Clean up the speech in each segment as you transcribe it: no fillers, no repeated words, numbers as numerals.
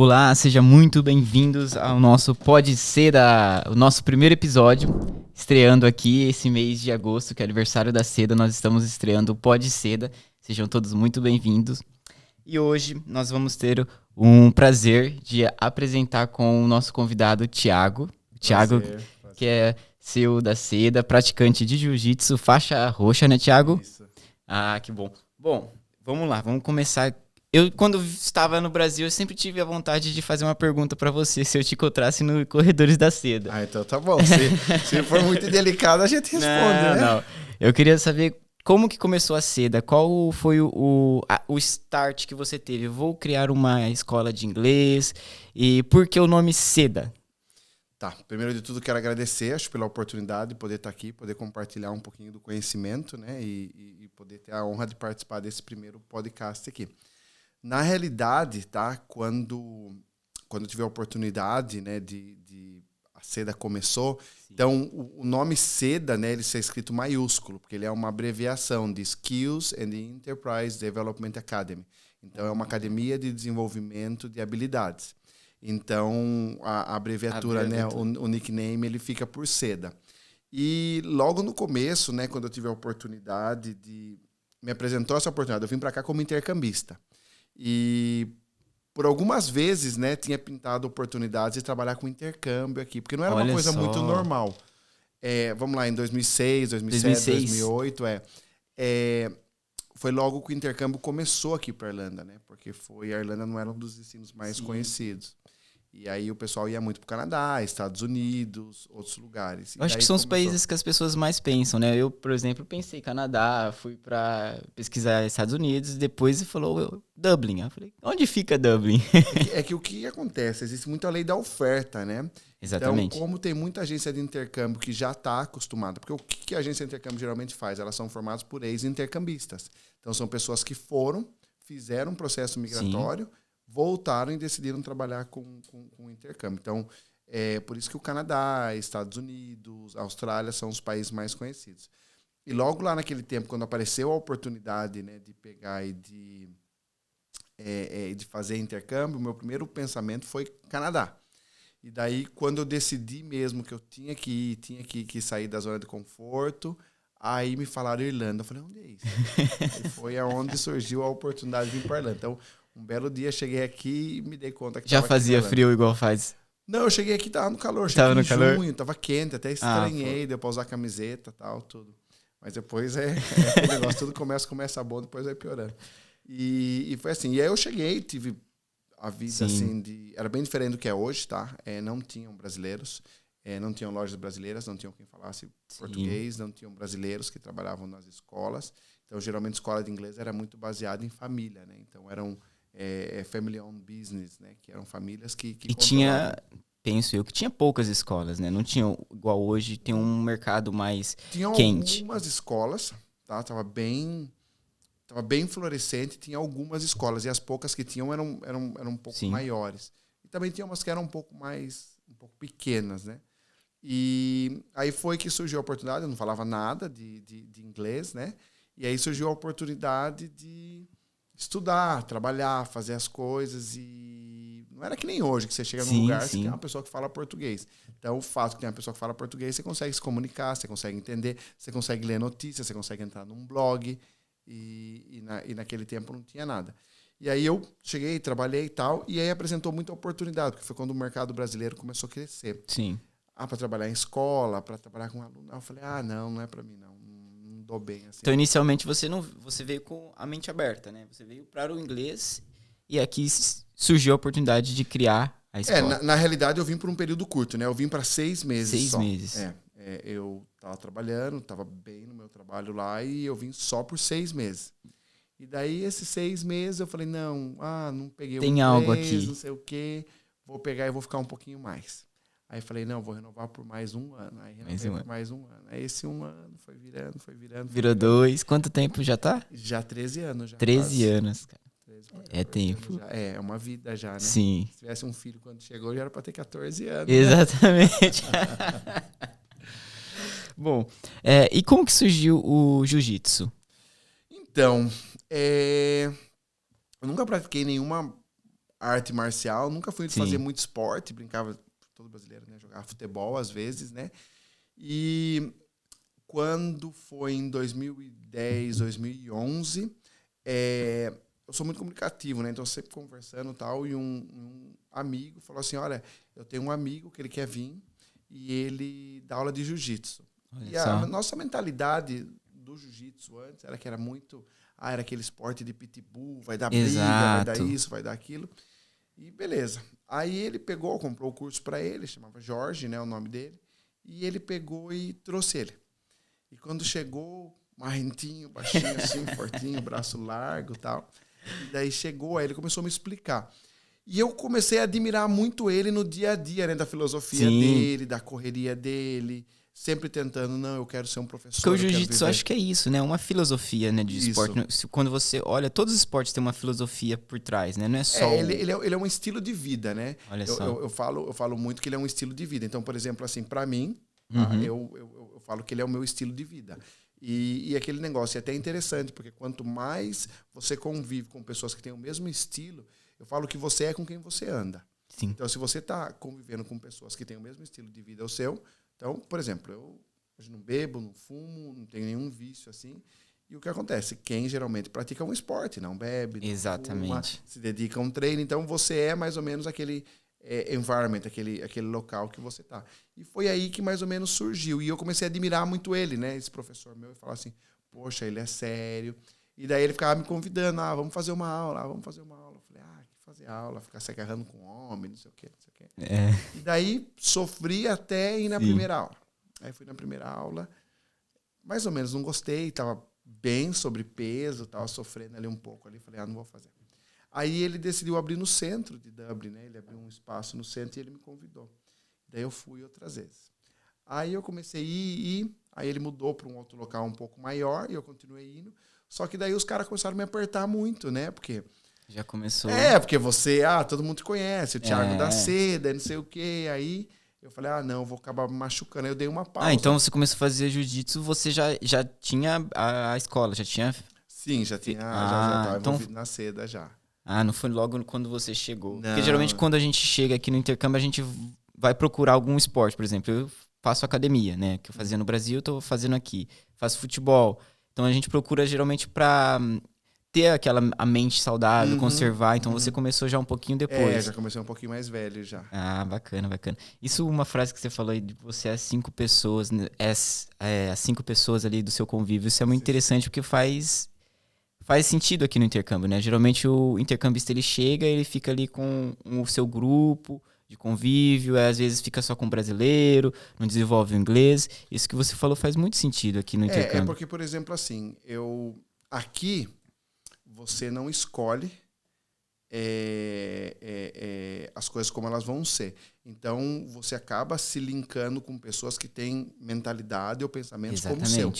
Olá, sejam muito bem-vindos ao nosso Pode Seda, o nosso primeiro episódio, estreando aqui esse mês de agosto, que é aniversário da Seda, nós estamos estreando o Pode Seda, sejam todos muito bem-vindos. E hoje nós vamos ter um prazer de apresentar com o nosso convidado Thiago, Prazer. que é CEO da Seda, praticante de jiu-jitsu, faixa roxa, né, Thiago? Isso. Ah, que bom. Bom, vamos lá, vamos começar. Eu, quando estava no Brasil, eu sempre tive a vontade de fazer uma pergunta pra você, se eu te encontrasse no Corredores da Seda. Ah, então tá bom. Se for muito delicado, a gente responde, né? Não. Eu queria saber como que começou a Seda, qual foi o start que você teve. Eu vou criar uma escola de inglês e por que o nome Seda? Tá, primeiro de tudo quero agradecer, acho, pela oportunidade de poder estar aqui, poder compartilhar um pouquinho do conhecimento, né? E poder ter a honra de participar desse primeiro podcast aqui. Na realidade, tá? Quando eu tive a oportunidade, né, a Seda começou, sim. Então o nome Seda, né, ele é escrito maiúsculo, porque ele é uma abreviação de Skills and Enterprise Development Academy. Então é uma academia de desenvolvimento de habilidades. Então a abreviatura, né, o nickname, ele fica por Seda. E logo no começo, né, quando eu tive a oportunidade me apresentou essa oportunidade, eu vim para cá como intercambista. E por algumas vezes, né, tinha pintado oportunidades de trabalhar com intercâmbio aqui, porque não era uma coisa muito normal. Vamos lá, em 2006, 2007, 2008, foi logo que o intercâmbio começou aqui para a Irlanda, né? Porque a Irlanda não era um dos destinos mais conhecidos. E aí o pessoal ia muito para o Canadá, Estados Unidos, outros lugares. Eu acho que são os países que as pessoas mais pensam, né? Eu, por exemplo, pensei Canadá, fui para pesquisar Estados Unidos, depois falou Dublin. Eu falei, onde fica Dublin? É que o que acontece? Existe muito a lei da oferta, né? Exatamente. Então, como tem muita agência de intercâmbio que já está acostumada, porque o que a agência de intercâmbio geralmente faz? Elas são formadas por ex-intercambistas. Então, são pessoas que fizeram um processo migratório, sim, voltaram e decidiram trabalhar com intercâmbio. Então, por isso que o Canadá, Estados Unidos, Austrália são os países mais conhecidos. E logo lá naquele tempo, quando apareceu a oportunidade, né, de pegar e de fazer intercâmbio, o meu primeiro pensamento foi Canadá. E daí, quando eu decidi mesmo que eu tinha que sair da zona de conforto, aí me falaram Irlanda. Eu falei, onde é isso? E foi aonde surgiu a oportunidade de vir para a Irlanda. Então, um belo dia, cheguei aqui e me dei conta que já fazia frio igual faz? Não, eu cheguei aqui, tava no calor. Cheguei em junho, tava quente, até estranhei, deu pra usar camiseta e tal, tudo. Mas depois aquele negócio, tudo começa bom, depois vai piorando. E foi assim. E aí eu cheguei, tive a vida, sim, assim, era bem diferente do que é hoje, tá? Não tinham brasileiros, não tinham lojas brasileiras, não tinham quem falasse, sim, português, não tinham brasileiros que trabalhavam nas escolas. Então, geralmente, a escola de inglês era muito baseada em família, né? Então, eram family-owned business, né? Que eram famílias que e tinha, penso eu, que tinha poucas escolas, né? Não tinha, igual hoje, tem um mercado mais quente. Tinha algumas escolas, tá? Tava bem florescente, tinha algumas escolas, e as poucas que tinham eram um pouco, sim, maiores. E também tinha umas que eram um pouco pequenas, né? E aí foi que surgiu a oportunidade, eu não falava nada de inglês, né? E aí surgiu a oportunidade de estudar, trabalhar, fazer as coisas, e não era que nem hoje, que você chega num lugar, sim, você tem uma pessoa que fala português. Então, o fato que tem uma pessoa que fala português, você consegue se comunicar, você consegue entender, você consegue ler notícias, você consegue entrar num blog, e naquele tempo não tinha nada. E aí eu cheguei, trabalhei e tal, e aí apresentou muita oportunidade, porque foi quando o mercado brasileiro começou a crescer. Sim. Para trabalhar em escola, para trabalhar com aluno. Eu falei, não é para mim, não dou bem. Assim. Então, inicialmente, você veio com a mente aberta, né? Você veio para o inglês e aqui surgiu a oportunidade de criar a escola. Na realidade, eu vim por um período curto, né? Eu vim para 6 meses 6 só. meses. Eu estava trabalhando, estava bem no meu trabalho lá e eu vim só por 6 meses. E daí, esses 6 meses, eu falei, não peguei tem inglês, algo aqui, não sei o quê, vou pegar e vou ficar um pouquinho mais. Aí falei, não, vou renovar por mais um ano. Aí renovei por mais um ano. Aí esse um ano foi virando. Virou 2. Quanto tempo já tá? Já 13 anos. Já 13 quase. anos, cara. 13, tempo. É uma vida já, né? Sim. Se tivesse um filho quando chegou, já era para ter 14 anos. Exatamente. Né? Bom, e como que surgiu o jiu-jitsu? Então, eu nunca pratiquei nenhuma arte marcial, nunca fui de Sim. fazer muito esporte, brincava, todo brasileiro, né? Jogava futebol às vezes, né? E quando foi em 2010, 2011, eu sou muito comunicativo, né? Então, sempre conversando e tal, e um amigo falou assim, olha, eu tenho um amigo que ele quer vir e ele dá aula de jiu-jitsu. Olha E a só. nossa mentalidade do jiu-jitsu antes era que era muito... era aquele esporte de pitbull, vai dar briga, vai dar Exato. isso, vai dar aquilo. E beleza. Aí ele pegou, comprou o curso para ele, chamava Jorge, né, o nome dele, e ele pegou e trouxe ele. E quando chegou, marrentinho, baixinho assim, fortinho, braço largo e tal. E daí chegou, aí ele começou a me explicar. E eu comecei a admirar muito ele no dia a dia, né, da filosofia Sim. dele, da correria dele, sempre tentando, não, eu quero ser um professor, Porque o eu quero jiu-jitsu, viver. acho que é isso, né? Uma filosofia, né, de Isso. esporte. Quando você olha, todos os esportes têm uma filosofia por trás, né? Não é só Ele é um estilo de vida, né? Olha Eu, só. eu, eu falo muito que ele é um estilo de vida. Então, por exemplo, assim, para mim, tá? Uhum. Eu falo que ele é o meu estilo de vida. E aquele negócio é até interessante, porque quanto mais você convive com pessoas que têm o mesmo estilo, eu falo que você é com quem você anda. Sim. Então, se você está convivendo com pessoas que têm o mesmo estilo de vida o seu, então, por exemplo, eu hoje não bebo, não fumo, não tenho nenhum vício assim. E o que acontece? Quem geralmente pratica um esporte, não bebe, não fuma, Exatamente. se dedica a um treino, então você é mais ou menos aquele environment, aquele local que você tá. E foi aí que mais ou menos surgiu. E eu comecei a admirar muito ele, né? Esse professor meu, e falar assim, poxa, ele é sério. E daí ele ficava me convidando, vamos fazer uma aula, vamos fazer uma aula. Eu falei, que fazer aula, ficar se agarrando com homem, não sei o quê, não sei o quê. É. E daí sofri até ir na Sim. primeira aula. Aí fui na primeira aula, mais ou menos não gostei, tava bem sobrepeso, tava sofrendo ali um pouco ali, falei, não vou fazer. Aí ele decidiu abrir no centro de Dublin, né? Ele abriu um espaço no centro e ele me convidou. Daí eu fui outras vezes. Aí eu comecei a ir, aí ele mudou para um outro local um pouco maior e eu continuei indo. Só que daí os caras começaram a me apertar muito, né? Porque Já começou. porque você, todo mundo te conhece, o Thiago da Seda, não sei o quê. Aí eu falei, não, vou acabar me machucando. Aí eu dei uma pausa. Então você começou a fazer jiu-jitsu, você já tinha a escola, já tinha... Sim, já tava então... envolvido na seda já. não foi logo quando você chegou. Não. Porque geralmente quando a gente chega aqui no intercâmbio, a gente vai procurar algum esporte. Por exemplo, eu faço academia, né? Que eu fazia no Brasil, eu tô fazendo aqui. Faço futebol. Então a gente procura geralmente pra ter a mente saudável, conservar. Então você começou já um pouquinho depois. Já comecei um pouquinho mais velho já. Bacana, bacana. Isso, uma frase que você falou aí, de você é 5 pessoas, né? As 5 pessoas ali do seu convívio. Isso é muito interessante porque faz sentido aqui no intercâmbio, né? Geralmente o intercambista ele chega, ele fica ali com o seu grupo de convívio, às vezes fica só com o brasileiro, não desenvolve o inglês. Isso que você falou faz muito sentido aqui no intercâmbio. Porque, por exemplo, assim, aqui você não escolhe as coisas como elas vão ser. Então, você acaba se linkando com pessoas que têm mentalidade ou pensamentos como o seu.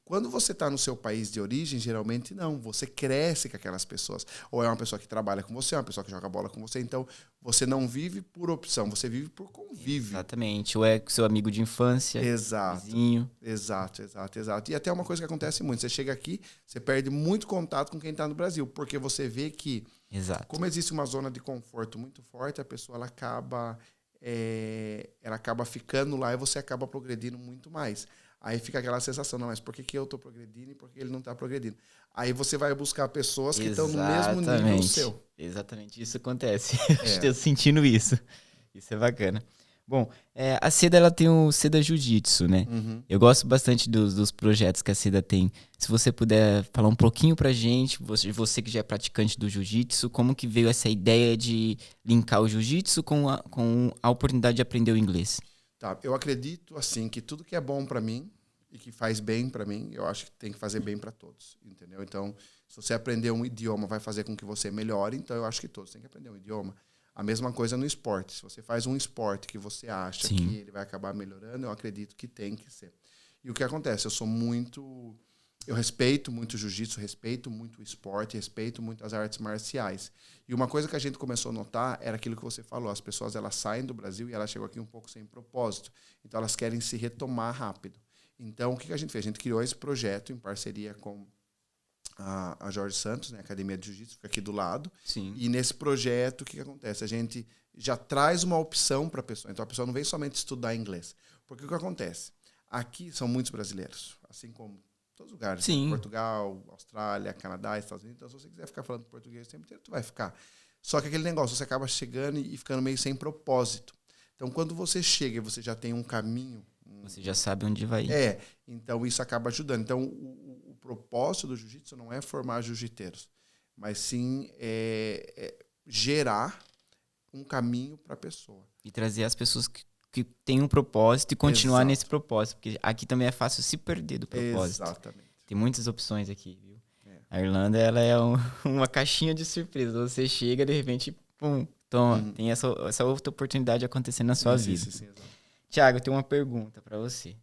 Quando você está no seu país de origem, geralmente não. Você cresce com aquelas pessoas. Ou é uma pessoa que trabalha com você, é uma pessoa que joga bola com você. Então, você não vive por opção, você vive por convívio. Exatamente. Ou é seu amigo de infância, vizinho. Exato. E até uma coisa que acontece muito. Você chega aqui, você perde muito contato com quem está no Brasil. Porque você vê que, como existe uma zona de conforto muito forte, a pessoa ela acaba ficando lá e você acaba progredindo muito mais. Aí fica aquela sensação, não, mas por que eu estou progredindo e por que ele não está progredindo? Aí você vai buscar pessoas que estão no mesmo nível seu. Exatamente, isso acontece. Estou sentindo isso. Isso é bacana. Bom, a Seda ela tem o Seda Jiu-Jitsu, né? Eu gosto bastante dos projetos que a Seda tem. Se você puder falar um pouquinho pra gente, você que já é praticante do Jiu-Jitsu, como que veio essa ideia de linkar o Jiu-Jitsu com a oportunidade de aprender o inglês? Tá, eu acredito assim que tudo que é bom para mim e que faz bem para mim, eu acho que tem que fazer bem para todos, entendeu? Então, se você aprender um idioma vai fazer com que você melhore, então eu acho que todos têm que aprender um idioma. A mesma coisa no esporte. Se você faz um esporte que você acha que ele vai acabar melhorando, eu acredito que tem que ser. E o que acontece? Eu respeito muito o jiu-jitsu, respeito muito o esporte, respeito muito as artes marciais. E uma coisa que a gente começou a notar era aquilo que você falou. As pessoas elas saem do Brasil e elas chegam aqui um pouco sem propósito. Então elas querem se retomar rápido. Então o que a gente fez? A gente criou esse projeto em parceria com a Jorge Santos, né, a Academia de Jiu-Jitsu, fica aqui do lado. Sim. E nesse projeto, o que acontece? A gente já traz uma opção para a pessoa. Então, a pessoa não vem somente estudar inglês. Porque o que acontece? Aqui são muitos brasileiros, assim como em todos os lugares. Sim. Né? Portugal, Austrália, Canadá, Estados Unidos. Então, se você quiser ficar falando português o tempo inteiro, tu vai ficar. Só que aquele negócio, você acaba chegando e ficando meio sem propósito. Então, quando você chega e você já tem um caminho... Você já sabe onde vai ir. Então isso acaba ajudando. Então, o propósito do jiu-jitsu não é formar jiu-jiteiros, mas sim gerar um caminho para a pessoa. E trazer as pessoas que têm um propósito e continuar Exato. nesse propósito. Porque aqui também é fácil se perder do propósito. Exatamente. Tem muitas opções aqui, viu? A Irlanda, ela é uma caixinha de surpresa. Você chega, de repente, pum, toma. Tem essa outra oportunidade acontecendo na sua vida. Sim, Thiago, eu tenho uma pergunta para você.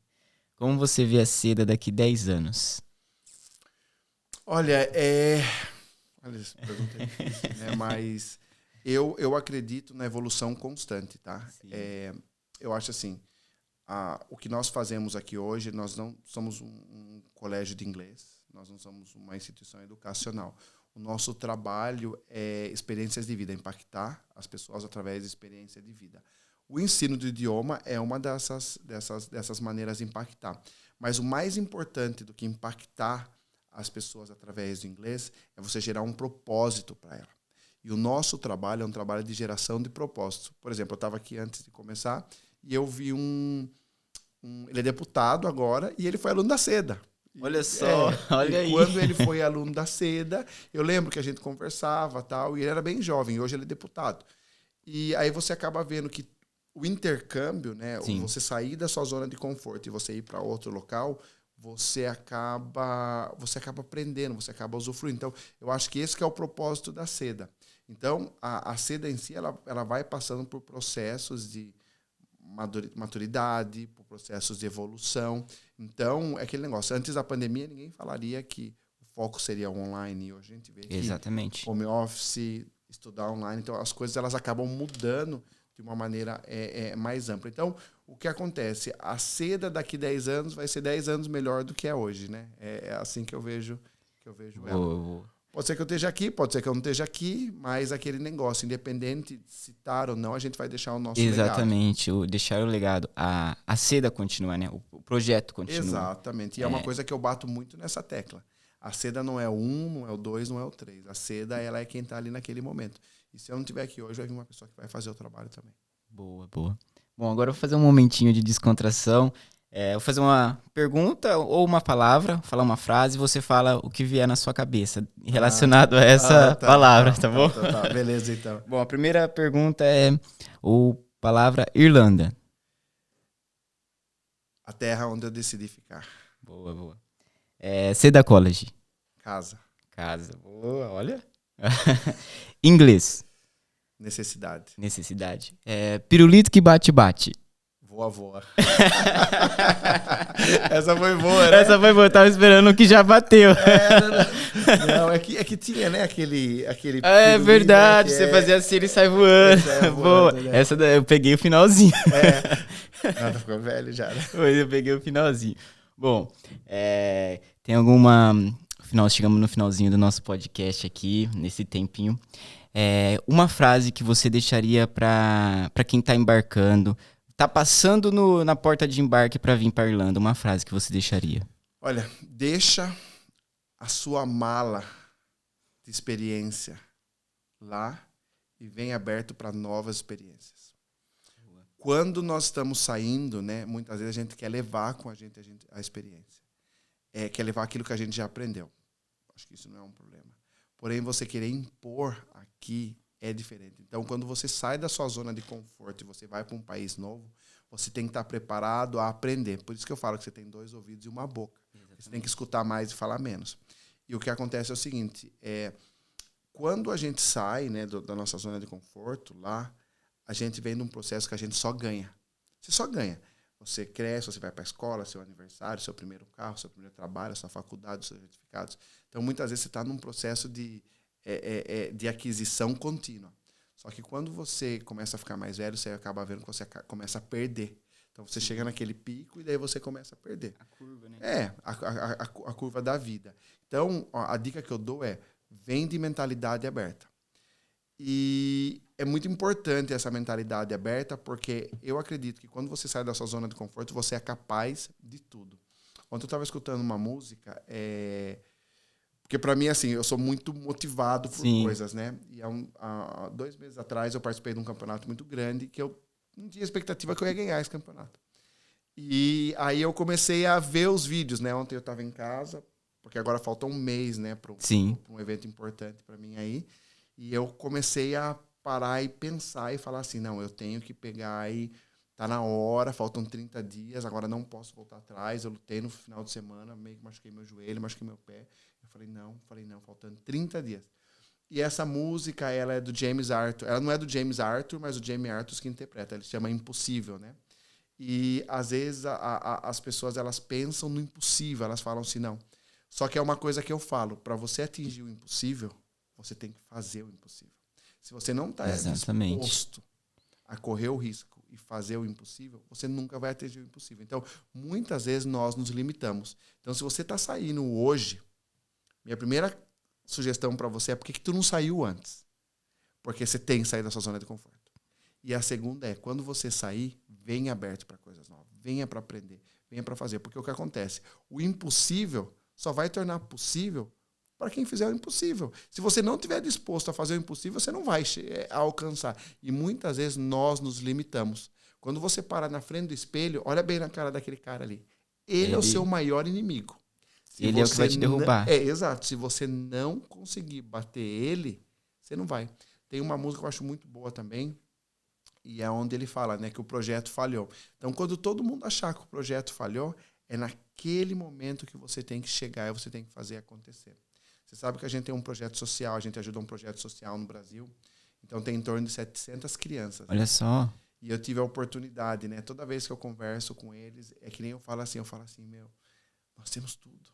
Como você vê a Seda daqui 10 anos? Olha, essa pergunta é difícil, né? Mas eu acredito na evolução constante, tá? Eu acho assim, o que nós fazemos aqui hoje, nós não somos um colégio de inglês, nós não somos uma instituição educacional. O nosso trabalho é experiências de vida, impactar as pessoas através de experiência de vida. O ensino do idioma é uma dessas maneiras de impactar. Mas o mais importante do que impactar as pessoas através do inglês é você gerar um propósito para ela. E o nosso trabalho é um trabalho de geração de propósito. Por exemplo, eu estava aqui antes de começar e eu vi ele é deputado agora e ele foi aluno da Seda. Olha só, olha aí. Quando ele foi aluno da Seda, eu lembro que a gente conversava tal, e ele era bem jovem, hoje ele é deputado. E aí você acaba vendo que o intercâmbio, né, Sim. você sair da sua zona de conforto e você ir para outro local, você acaba aprendendo, você acaba usufruindo. Então, eu acho que esse que é o propósito da Seda. Então, a Seda em si, ela vai passando por processos de maturidade, por processos de evolução. Então, é aquele negócio. Antes da pandemia, ninguém falaria que o foco seria online. E hoje a gente vê que exatamente. Home office, estudar online. Então, as coisas elas acabam mudando de uma maneira mais ampla. Então, o que acontece? A Seda daqui 10 anos vai ser 10 anos melhor do que é hoje, né? É assim que eu vejo ela. Pode ser que eu esteja aqui, pode ser que eu não esteja aqui, mas aquele negócio, independente de se estar ou não, a gente vai deixar o nosso exatamente, deixar o legado. A Seda continua, né? O projeto continua. Exatamente. E é uma coisa que eu bato muito nessa tecla. A Seda não é o 1, não é o 2, não é o 3. A Seda, ela é quem está ali naquele momento. E se eu não estiver aqui hoje, vai vir uma pessoa que vai fazer o trabalho também. Boa, boa. Bom, agora eu vou fazer um momentinho de descontração. Eu vou fazer uma pergunta ou uma palavra, falar uma frase, e você fala o que vier na sua cabeça relacionado a essa palavra, tá bom? Tá. Beleza, então. Bom, a primeira pergunta é palavra Irlanda. A terra onde eu decidi ficar. Boa, boa. Seda College. Casa. Boa, olha. Inglês. Necessidade. Pirulito que bate. Voa. Essa foi boa, né? Essa foi boa, eu tava esperando o que já bateu. Não, é que tinha, né, aquele É verdade, né, você fazia assim, ele sai voando. Boa, né? essa daí eu peguei o finalzinho. Tá ficando velho já, né? Eu peguei o finalzinho. Bom, tem alguma... Chegamos no finalzinho do nosso podcast aqui, nesse tempinho. Uma frase que você deixaria para quem tá embarcando, tá passando na porta de embarque para vir para Irlanda, uma frase que você deixaria? Olha, deixa a sua mala de experiência lá e vem aberto para novas experiências. Quando nós estamos saindo, né, muitas vezes a gente quer levar com a gente a experiência. Quer levar aquilo que a gente já aprendeu. Acho que isso não é um problema. Porém, você querer impor aqui é diferente. Então, quando você sai da sua zona de conforto e você vai para um país novo, você tem que estar preparado a aprender. Por isso que eu falo que você tem 2 ouvidos e uma boca. Exatamente. Você tem que escutar mais e falar menos. E o que acontece é o seguinte, quando a gente sai, né, da nossa zona de conforto lá, a gente vem de um processo que a gente só ganha. Você só ganha. Você cresce, você vai para a escola, seu aniversário, seu primeiro carro, seu primeiro trabalho, sua faculdade, seus certificados. Então, muitas vezes você está num processo de aquisição contínua. Só que quando você começa a ficar mais velho, você acaba vendo que você começa a perder. Então você chega naquele pico e daí você começa a perder. A curva, né? A curva da vida. Então, ó, a dica que eu dou é, vem de mentalidade aberta. E é muito importante essa mentalidade aberta, porque eu acredito que quando você sai da sua zona de conforto, você é capaz de tudo. Ontem eu estava escutando uma música, porque para mim, assim, eu sou muito motivado por coisas, né? E há 2 meses atrás eu participei de um campeonato muito grande que eu não tinha expectativa que eu ia ganhar esse campeonato. E aí eu comecei a ver os vídeos, né? Ontem eu estava em casa, porque agora falta um mês, né? Para um evento importante para mim aí. E eu comecei a parar e pensar e falar assim, não, eu tenho que pegar e tá na hora, faltam 30 dias, agora não posso voltar atrás. Eu lutei no final de semana, meio que machuquei meu joelho, machuquei meu pé. Eu falei, não, faltando 30 dias. E essa música, ela é do James Arthur. Ela não é do James Arthur, mas o James Arthur que interpreta. Ele se chama Impossível, né? E, às vezes, as pessoas, elas pensam no impossível. Elas falam assim, não. Só que é uma coisa que eu falo. Para você atingir o impossível, você tem que fazer o impossível. Se você não está disposto a correr o risco e fazer o impossível, você nunca vai atingir o impossível. Então, muitas vezes, nós nos limitamos. Então, se você está saindo hoje, minha primeira sugestão para você é por que tu não saiu antes? Porque você tem que sair da sua zona de conforto. E a segunda é, quando você sair, venha aberto para coisas novas. Venha para aprender, venha para fazer. Porque o que acontece? O impossível só vai tornar possível para quem fizer o impossível. Se você não estiver disposto a fazer o impossível, você não vai alcançar. E muitas vezes nós nos limitamos. Quando você parar na frente do espelho, olha bem na cara daquele cara ali. Ele é o seu maior inimigo. Ele é o que vai te derrubar. Exato. Se você não conseguir bater ele, você não vai. Tem uma música que eu acho muito boa também, e é onde ele fala, né, que o projeto falhou. Então, quando todo mundo achar que o projeto falhou, é naquele momento que você tem que chegar e você tem que fazer acontecer. Você sabe que a gente tem um projeto social, a gente ajuda um projeto social no Brasil. Então, tem em torno de 700 crianças. Olha só. E eu tive a oportunidade, né? Toda vez que eu converso com eles, é que nem eu falo assim, meu, nós temos tudo.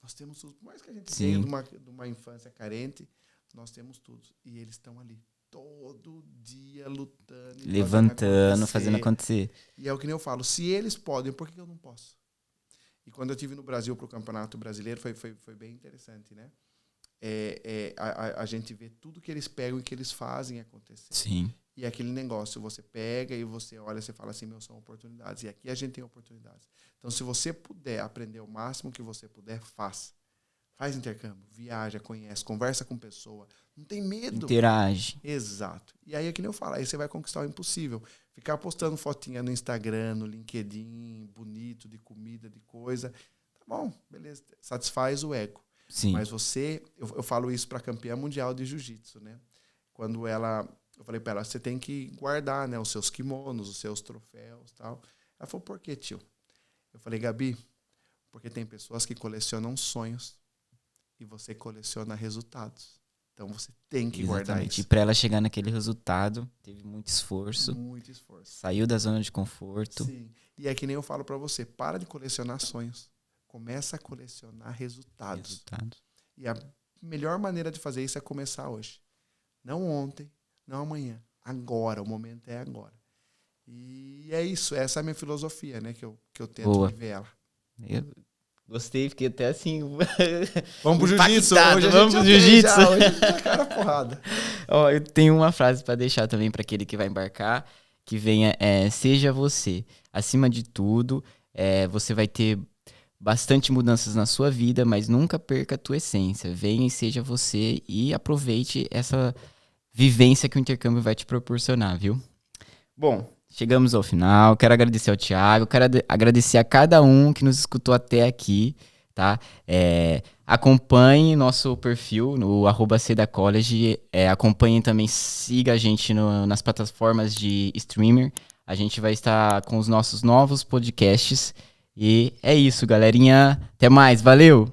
Nós temos tudo. Por mais que a gente tenha de uma infância carente, nós temos tudo. E eles estão ali todo dia lutando. Levantando, fazendo acontecer. E é o que nem eu falo, se eles podem, por que eu não posso? E quando eu estive no Brasil para o Campeonato Brasileiro, foi bem interessante, né? A gente vê tudo que eles pegam e que eles fazem acontecer. Sim. E aquele negócio, você pega e você olha, você fala assim, são oportunidades. E aqui a gente tem oportunidades. Então, se você puder aprender o máximo que você puder, faça. Faz intercâmbio, viaja, conhece, conversa com pessoa. Não tem medo. Interage. Exato. E aí é que nem eu falo, aí você vai conquistar o impossível. Ficar postando fotinha no Instagram, no LinkedIn, bonito, de comida, de coisa. Tá bom, beleza. Satisfaz o ego. Sim. Mas eu falo isso para a campeã mundial de jiu-jitsu, né? Quando eu falei para ela, você tem que guardar, né, os seus kimonos, os seus troféus, tal. Ela falou, por que, tio? Eu falei, Gabi, porque tem pessoas que colecionam sonhos e você coleciona resultados. Então você tem que guardar isso. E para ela chegar naquele resultado, teve muito esforço. Muito esforço. Saiu da zona de conforto. Sim. E é que nem eu falo para você, para de colecionar sonhos. Começa a colecionar resultados. E a melhor maneira de fazer isso é começar hoje. Não ontem, não amanhã. Agora, o momento é agora. E é isso, essa é a minha filosofia, né? Que eu tento viver ela. Eu gostei, fiquei até assim... Vamos pro jiu-jitsu. Vamos pro jiu-jitsu. Hoje a gente tá cara porrada. Ó, eu tenho uma frase para deixar também para aquele que vai embarcar, que venha, seja você. Acima de tudo, você vai ter bastante mudanças na sua vida, mas nunca perca a tua essência. Venha e seja você e aproveite essa vivência que o intercâmbio vai te proporcionar, viu? Bom, chegamos ao final. Quero agradecer ao Thiago, quero agradecer a cada um que nos escutou até aqui, tá? Acompanhe nosso perfil no @sedacollege. Acompanhe também, siga a gente nas plataformas de streamer. A gente vai estar com os nossos novos podcasts. E é isso, galerinha. Até mais. Valeu!